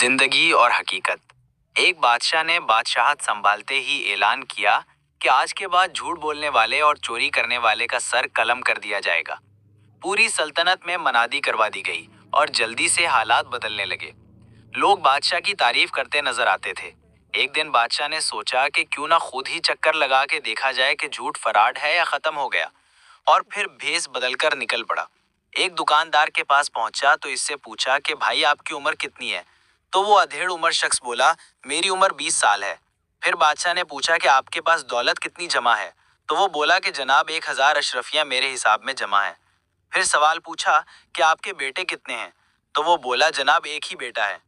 जिंदगी और हकीकत। एक बादशाह ने बादशाहत संभालते ही ऐलान किया कि आज के बाद झूठ बोलने वाले और चोरी करने वाले का सर कलम कर दिया जाएगा। पूरी सल्तनत में मनादी करवा दी गई और जल्दी से हालात बदलने लगे। लोग बादशाह की तारीफ करते नजर आते थे। एक दिन बादशाह ने सोचा कि क्यों ना खुद ही चक्कर लगा के देखा जाए कि झूठ फराड है या खत्म हो गया, और फिर भेस बदलकर निकल पड़ा। एक दुकानदार के पास पहुंचा तो इससे पूछा कि भाई आपकी उम्र कितनी है? तो वो अधेड़ उम्र शख्स बोला, मेरी उम्र 20 साल है। फिर बादशाह ने पूछा कि आपके पास दौलत कितनी जमा है? तो वो बोला कि जनाब 1000 अशरफियां मेरे हिसाब में जमा है। फिर सवाल पूछा कि आपके बेटे कितने हैं? तो वो बोला जनाब एक ही बेटा है।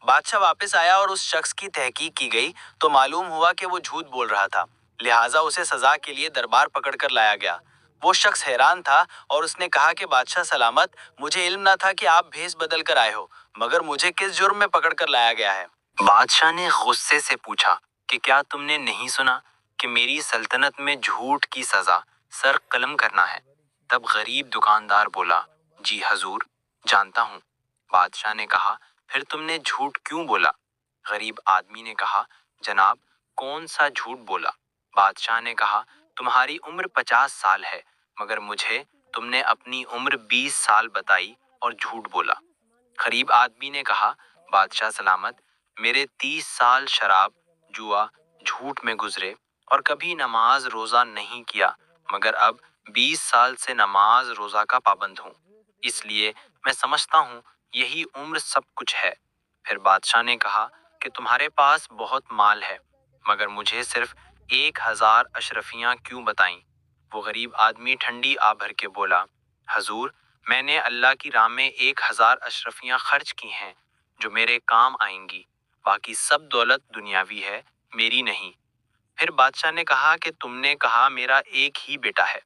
बादशाह वापस आया और उस शख्स की तहकीक की गई तो मालूम हुआ कि वो झूठ बोल रहा था। लिहाजा उसे सजा के लिए दरबार पकड़ कर लाया गया। वो शख्स हैरान था और उसने कहा कि बादशाह सलामत, मुझे इल्म न था कि आप भेस बदल कर आए हो, मगर मुझे किस जुर्म में पकड़ कर लाया गया है? बादशाह ने गुस्से से पूछा कि क्या तुमने नहीं सुना कि मेरी सल्तनत में झूठ की सजा सर कलम करना है? तब गरीब दुकानदार बोला, जी हजूर, जानता हूँ। बादशाह ने कहा, फिर तुमने झूठ क्यों बोला? गरीब आदमी ने कहा, जनाब कौन सा झूठ बोला? बादशाह ने कहा, तुम्हारी उम्र 50 साल है, मगर मुझे तुमने अपनी उम्र 20 साल बताई और झूठ बोला। गरीब आदमी ने कहा, बादशाह सलामत, मेरे 30 साल शराब, जुआ, झूठ में गुजरे और कभी नमाज रोजा नहीं किया, मगर अब 20 साल से नमाज रोजा का पाबंद हूँ। इसलिए मैं समझता हूँ यही उम्र सब कुछ है। फिर बादशाह ने कहा कि तुम्हारे पास बहुत माल है, मगर मुझे सिर्फ 1000 अशरफियां क्यों बताईं? वो गरीब आदमी ठंडी आ भर के बोला, हजूर, मैंने अल्लाह की राह में 1000 अशरफियां खर्च की हैं जो मेरे काम आएंगी। बाकी सब दौलत दुनियावी है, मेरी नहीं। फिर बादशाह ने कहा कि तुमने कहा मेरा एक ही बेटा है,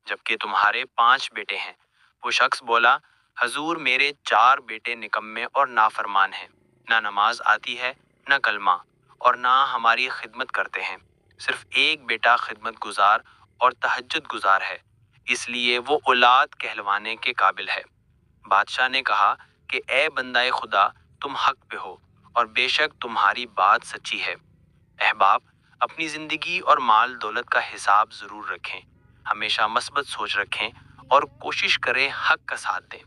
जबकि तुम्हारे 5 बेटे हैं। वो शख्स बोला, हजूर, मेरे 4 बेटे निकम्मे और नाफरमान हैं, ना नमाज आती है, ना कलमा, और ना हमारी खिदमत करते हैं। सिर्फ एक बेटा खिदमत गुजार और तहज्जुद गुजार है, इसलिए वो औलाद कहलवाने के काबिल है। बादशाह ने कहा कि ए बंदाए खुदा, तुम हक पे हो और बेशक तुम्हारी बात सच्ची है। अहबाब, अपनी जिंदगी और माल दौलत का हिसाब जरूर रखें, हमेशा मस्बत सोच रखें और कोशिश करें हक का साथ दें।